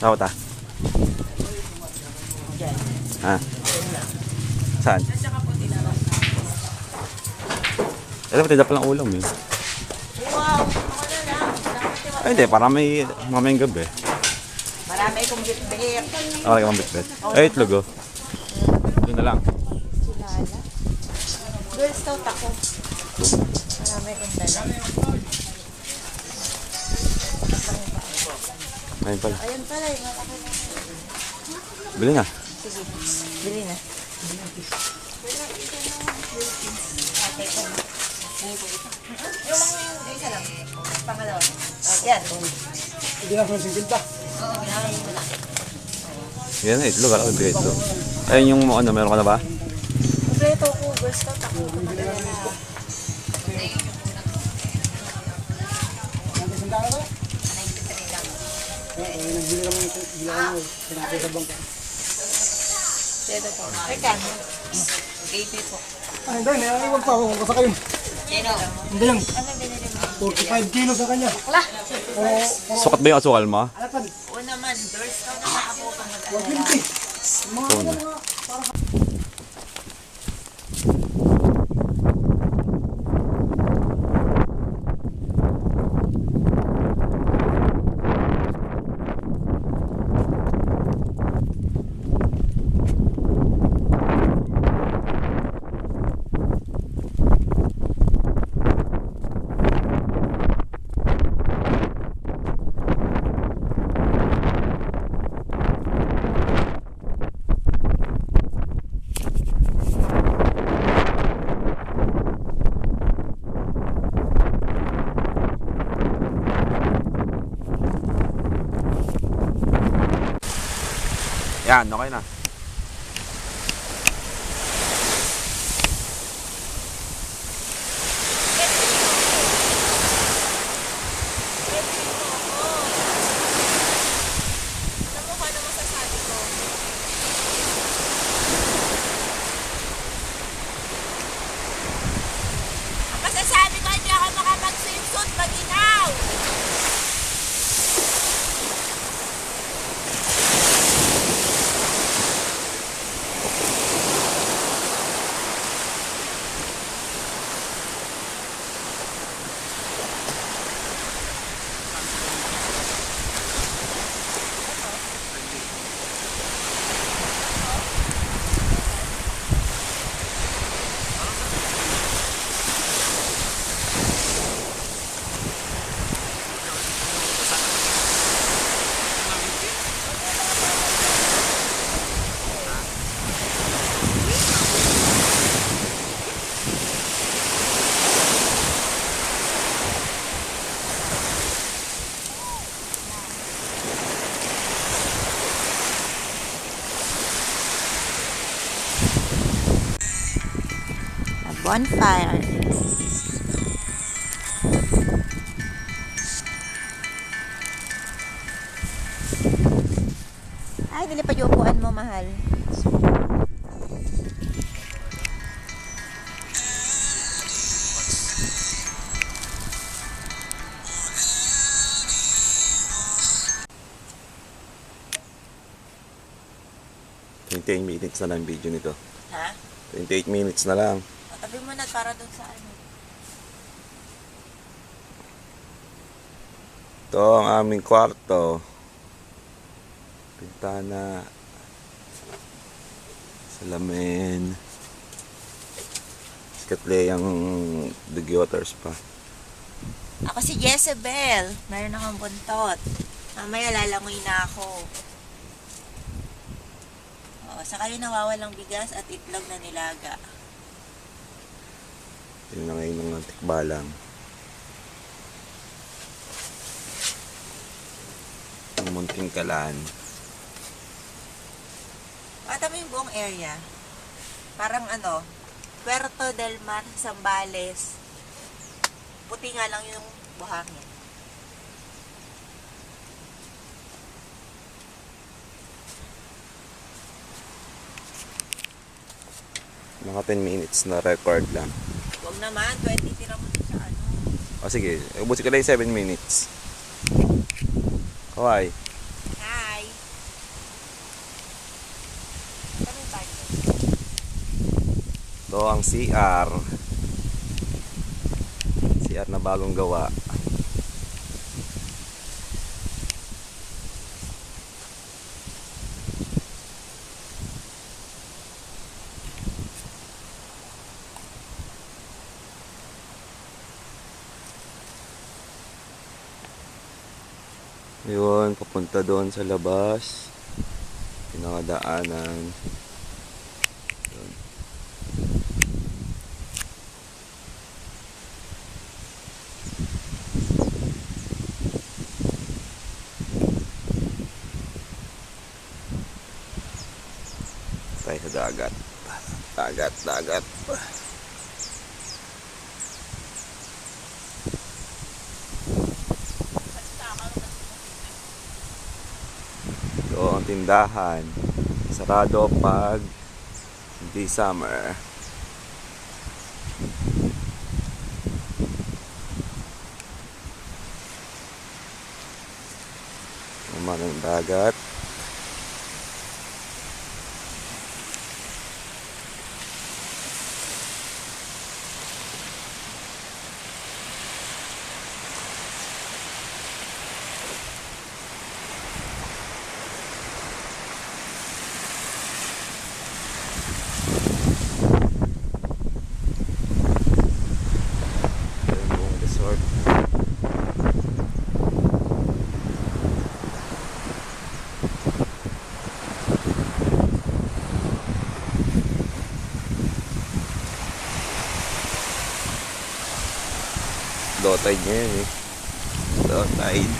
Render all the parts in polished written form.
Dapat ah. Diyan. Ha? Saan? Ito pati dapat lang ulam eh. Wow! Ako na lang. Ay hindi, para may mamayang gabi. Marami kong bitbit. Okay, kang bitbit. Ay, itlog oh. Doon na lang. Sinala. Girl stout ako. Marami kong dala. Ayun pala. Ayan pala, yung malaki na. Bili na. Sige, bili na. Yung mga yung isa lang. Pangalawa. Yan. Hindi na kung sisinta. Oo, pinakain ko lang. Yan na, itlog. Alam ko itlog. Ayun yung ano, meron ka na ba? Kompleto ko, girl stout ako. Tumatala na. Nagsisinta ka ba? 93 lang. Nagbili kami ito. Bila ko mo. Pinakay sa bangka. Dito po. Teka. 80 po. Ah, hindi. Naiiwan pa ako kung kasakay. Sino? Hindi yan. Ano binili mo? 45 kilos sa kanya. Wala. Sukat ba yung asukal mo? Alatan. Oo naman, girl stout na ako pang mag-alala. 150. Mga Ito na. Yan, okay na. Alam mo kung ano masasabi ko? Ang masasabi ko, hindi ako makapag-swimsuit mag-inaw! Bonfire. Ay, dili pa yung upuan mo, mahal. $28 minutes na lang video nito. Ha? 28 minutes na lang. Tabi mo na para doon sa ano. Ito ang aming kwarto. Pintana. Salamin. Katle yung Dugi Waters pa. Ako si Jezebel. Meron akong buntot. Mamaya lalangoy na ako. Oo, saka yung nawawalang bigas at itlog na nilaga. Yun na ngayon ng tikbalang. Ang munting kalan. Pata mo yung buong area. Parang ano, Puerto del Mar, Zambales. Puti nga lang yung buhangin. Naka 10 minutes na record lang. Huwag naman, 20 tira mo sa ano. O sige, ubusin ko lang yung 7 minutes. Kawai. Hi! Ito ang CR. CR na bagong gawa. Yun, papunta doon sa labas. Pinakadaanan. Yun. Tayo sa dagat. Dagat. Ito ang tindahan. Sarado pag hindi summer. Naman ang dagat. Resort. Low tide niya yan eh. Low tide.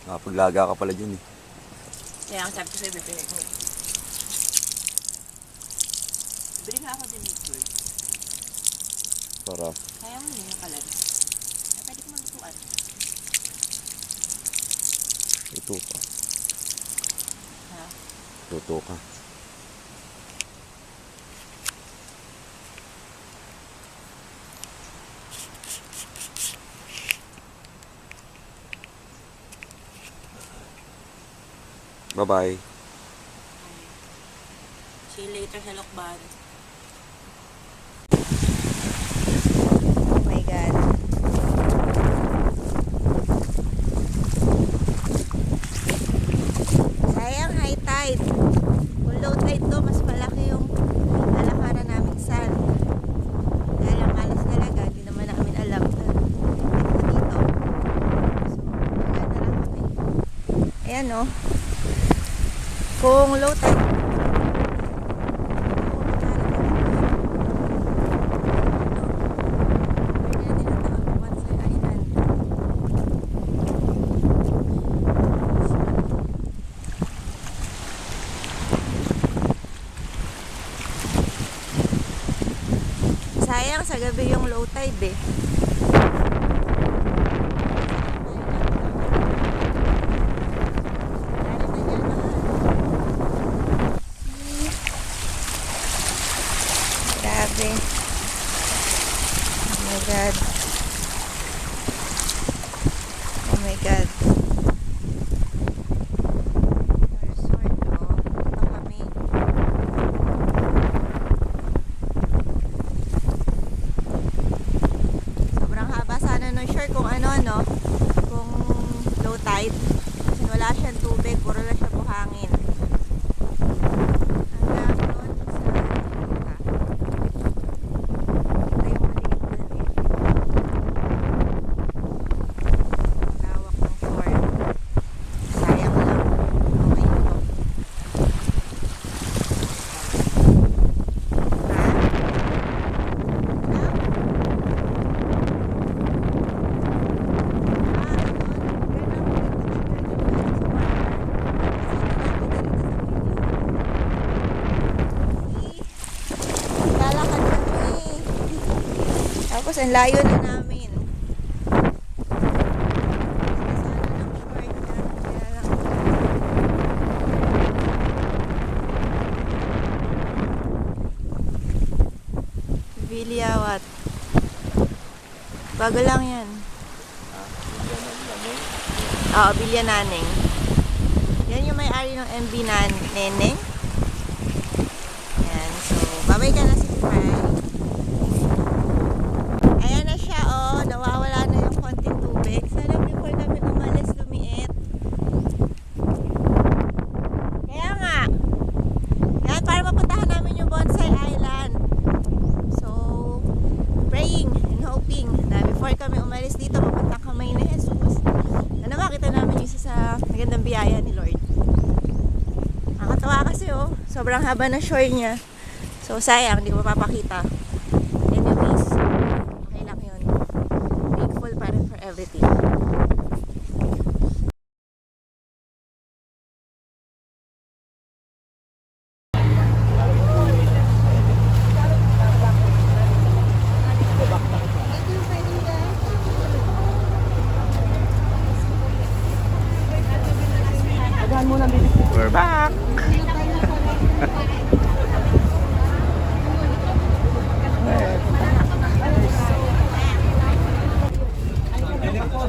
Nakapaglaga ka pala dyan eh. Kaya ang sabi ko sa'yo, bibili ko. Bili nga ako din nito. Para Kaya mo yun yung kalan. Pwede ko malutuan. ito ka. Ha? Luto ka. Bye-bye. See you later sa Lokban. Oh my God. Sayang high tide. Kung low tide to, mas malaki yung lalakaran naming sand. Dahil ang alas talaga, hindi naman namin alam na dito. So, wala na lang kami. Ayan o. Kung low tide, sayang sa gabi yung low tide eh. Grabe. Oh my God. Oh my God. Resort. tide. Kasi wala siyang tubig, puro lang siya buhangin. Hanggang doon sa ito yung maliit na lake. Lawak ng shore. Sayang lang. Okay ito. Lalakad kami. Tapos ang layo na namin. Sana ng short niya. Kaya lang. Viliawat. Bago lang yan. Oo, Bilya Naneng. Yan yung may-ari ng MB Neneng. Yan, so, babay ka na si Fry. Ayan na siya, oh. Nawawala na yung konting tubig. Sana before kami umalis, lumiit. Kaya nga. Yan, para mapuntahan namin yung Bonsai Island. So, praying and hoping na before kami umalis dito, mapunta kamay na Jesus. Na makita namin yung isa sa magandang biyaya ni Lord. Nakakatawa kasi oh, sobrang haba ng shore niya. So sayang, hindi ko mapapakita. Anyways, okay lang yun. Thankful pa rin for everything. We're back!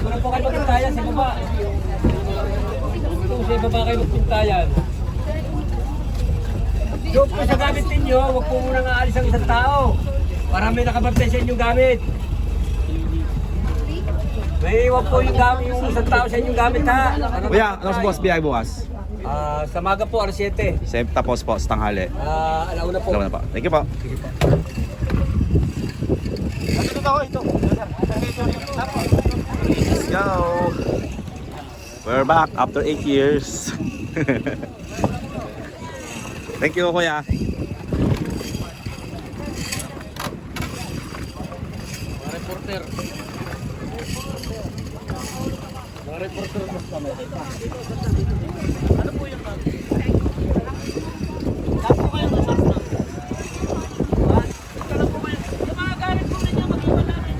Doon po kayo magpintayan sa baba. Doon sa baba kayo magpintayan. Doon po sa gamit ninyo, huwag po muna nga alis ang isang tao. Para may nakabantay sa inyong gamit. May iwan po yung isang tao sa inyong gamit ha. Kuya, ano sa boss biyay bukas? Sa maga po, alas 7. Tapos po, sa tanghali. Alauna po. Alam na po. Thank you po. Let's go! We're back after 8 years. Thank you, kuya. Reporter. Mga reporter mas kami. Ano po yung Saan po kayo masasama? Saan po kayo? Yung mga galit po ninyo, mag-iwan namin.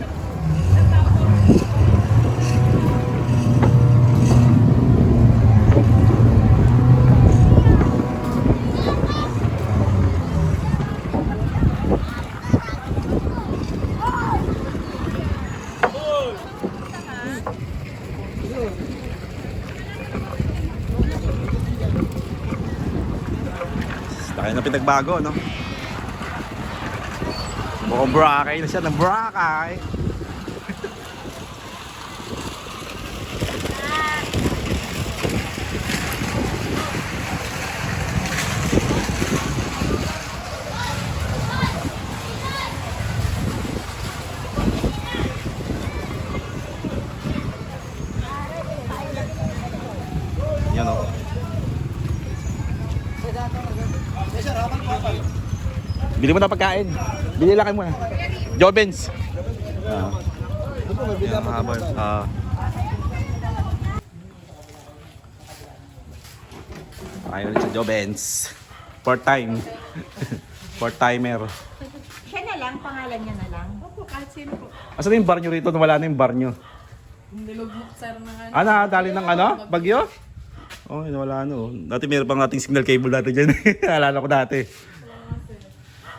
Tayo na pinagbago, no? Mukhang Boracay na siya ng Boracay. Yan, oh. Bili mo na pagkain. Bili lang kayo muna. Jobens. Yan, mahabol. Ayaw ulit sa Jobens. Fourth time. Fourth timer. Siya na lang, pangalan niya na lang. Asan na yung bar nyo rito? Nawala na yung bar nyo. Nakadali ng ano? Bagyo? Oh, wala no. Dati meron pang ating signal cable dati dyan. Alala ko dati.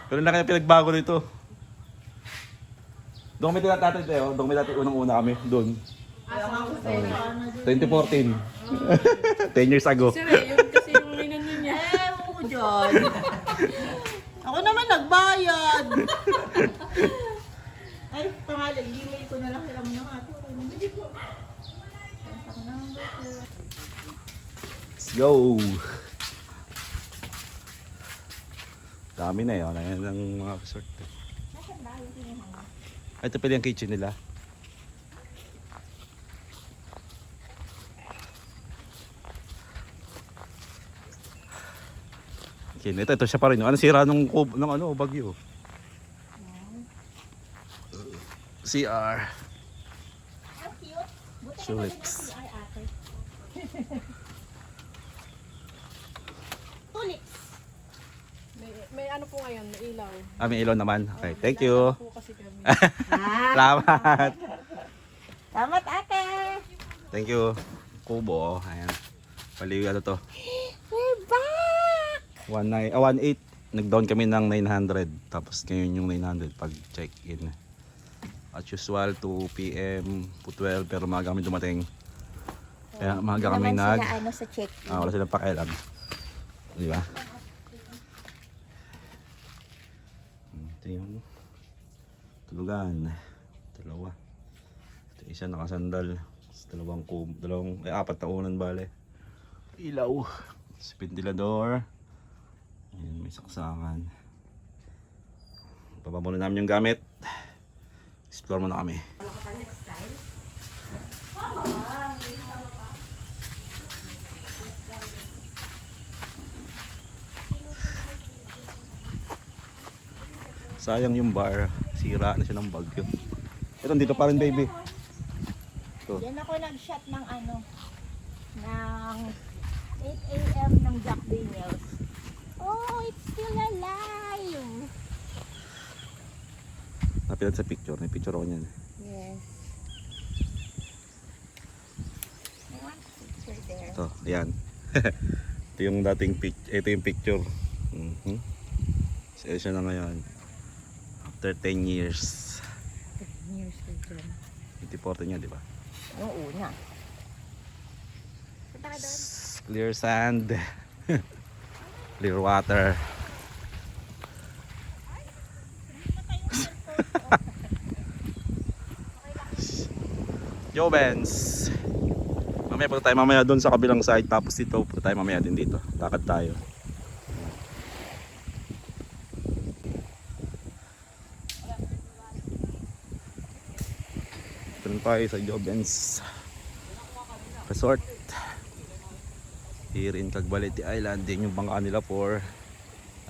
Pero na kaya pinagbago nito. Doon kami dati tayo. Doon kami dati unang-una kami. Doon. 2014. 10 years ago. Sir, yun kasi yung inano niya. Oo dyan. Ako naman nagbayad. Ay, pangalan. Gmail ko na lang. Alam mo na nga. Hindi po. Let's go! Dami na yun. Ayan ang mga resort. Ay, ito pala yung kitchen nila. Okay, ito siya pa rin. Ano sira ng ano, bagyo? CR. Tulips. May ano po ngayon, may ilaw. Ah, may ilaw naman. Okay, thank you. Po kasi kami. Salamat. Salamat, ate! Thank you. Kubo. Ayan. Paliw ano to. We're back! 1.8. Nag-down kami ng 900. Tapos ngayon yung 900 pag check-in. As usual, 2 PM to 12. Pero maaga kami dumating. Kaya maaga kami Naman nag... sila ano sa check. wala silang pakialam. Di ba? Ito yung tulugan. Dalawa. Ito isa nakasandal. Apat na unan bale. Ilaw. Si ventilador. Ayan, may saksakan. Baba muna namin yung gamit. Explore muna kami. Sayang yung bar. Sira na siya ng bagyo. Ito, dito pa rin, baby. Ito. Yan ako nag-shot ng ano, ng 8 AM ng Jack Daniels. Oh, it's still alive! Napilat sa picture. May picture ako niyan. Yes. I want a picture there. Ito, ayan. Ito yung dating ito yung picture. So, siya na ngayon. After 10 years. Years ago. 2014 niya, di ba? Yung una. Punta ka doon? Clear sand. Clear water. Yo, Benz. Mamaya punta tayo mamaya doon sa kabilang side. Tapos dito, punta tayo mamaya din dito. Lakad tayo. Doon tayo sa Jobens Resort here in Cagbalete Island. Din yung bangka nila for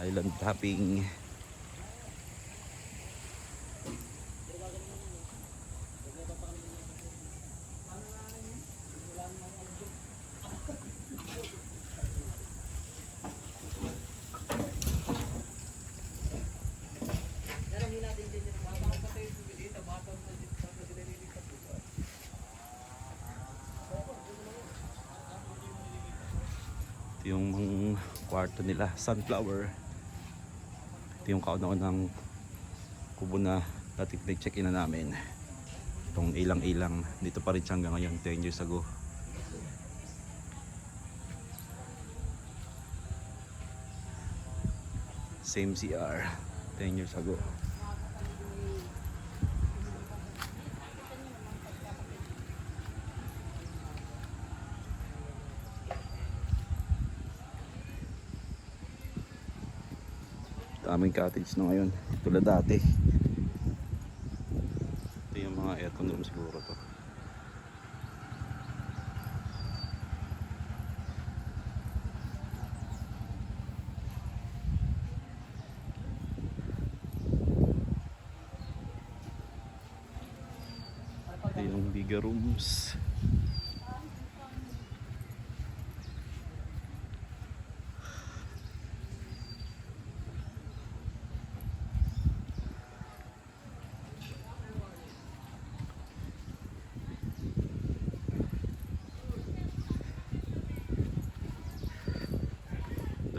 island hopping. Ito yung kwarto nila, sunflower. Ito yung kauna-unang kubo na dating nag-check-in na namin. Itong ilang-ilang, dito pa rin siya hanggang ngayon, 10 years ago. Same CR, 10 years ago. Daming cottage na ngayon, tulad dati. Ito yung mga aircon room siguro to. Ito yung bigger rooms.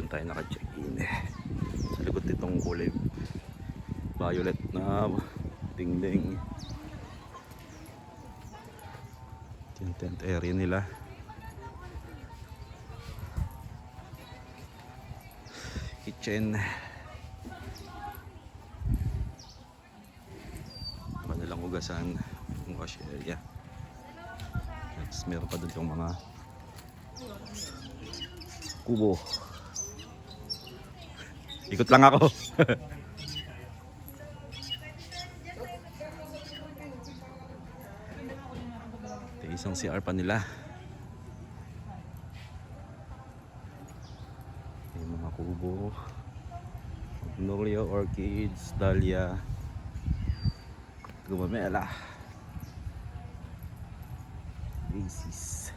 Tayo naka-check-in sa likod nitong kulay violet na dingding. Ito yung tent area nila. Kitchen, kanilang hugasan, yung wash area. Tapos meron pa doon yung mga kubo. Ikot lang ako. Ito yung isang CR pa nila. Yung mga kubo. Magnolia, orchids, dahlia, gumamela, daisies.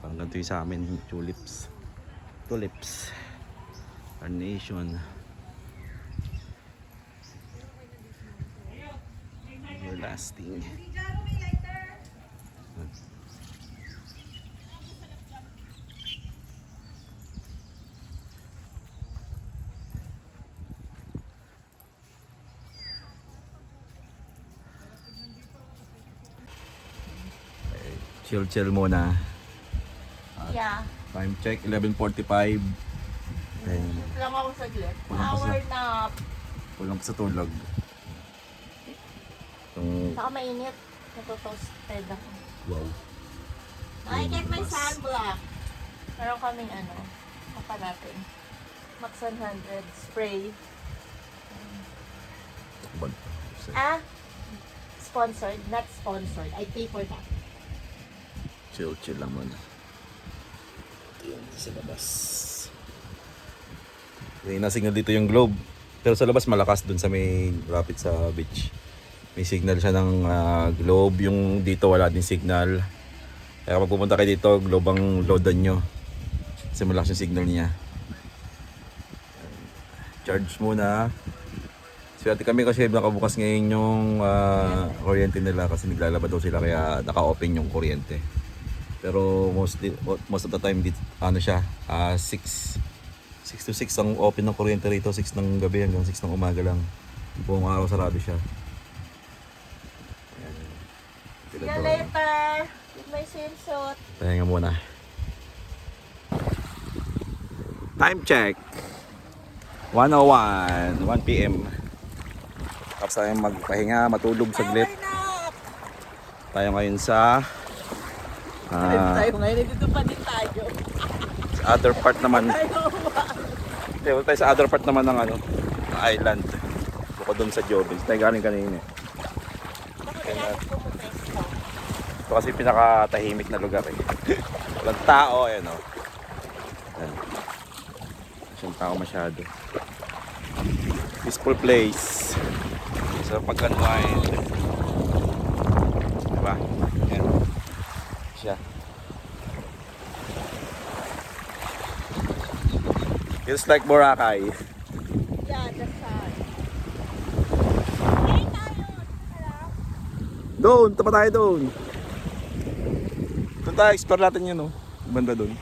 Parang ganito yung sa amin, tulips, carnation, everlasting. Chill muna. Yeah. Time check 11:45. Then Lang ako saglit. Walang Power pasa- nap. kulang pa sa tulog. Itong Saka mainit. Natotoasted ako. wow. I get my sunblock. Meron kaming apa natin. Max 100 spray. Bag. Ah, sponsored, not sponsored. I pay for that. Chill lang muna. Ito yun sa labas. May nasignal dito yung globe. Pero sa labas malakas dun sa may rapid sa beach. May signal siya ng globe. Yung dito wala din signal. Kaya kapag pupunta kayo dito, globe ang loadan nyo. Kasi malakas yung signal niya. Charge muna. Swerte kami kasi nakabukas ngayon yung kuryente nila kasi naglalaba daw sila kaya naka-open yung kuryente. Pero most of the time dito, siya, 6 to 6 ang open ng kuryente rito, 6 ng gabi hanggang 6 ng umaga lang. Buong araw sarado siya. Ayan. See you later with my swimsuit. Pahinga muna. Time check. 1:01, 1 PM. Tapos tayo magpahinga, matulog saglit. Tayo ngayon sa Ngayon, dito pa din tayo. sa other part naman. Hindi, wala tayo sa other part naman ng ng island. Bukod doon sa Jobins. Tayo galing kanina. Ito kasi pinakatahimik na lugar eh. Walang tao, ayan o. Ayan. Walang tao masyado. Peaceful place. Sa pag-unwind. Diba? Ayan. Siya. Feels like Boracay. Yeah, that's sad. Doon, tapa tayo doon. Doon tayo, explore natin yun, no? Banda doon.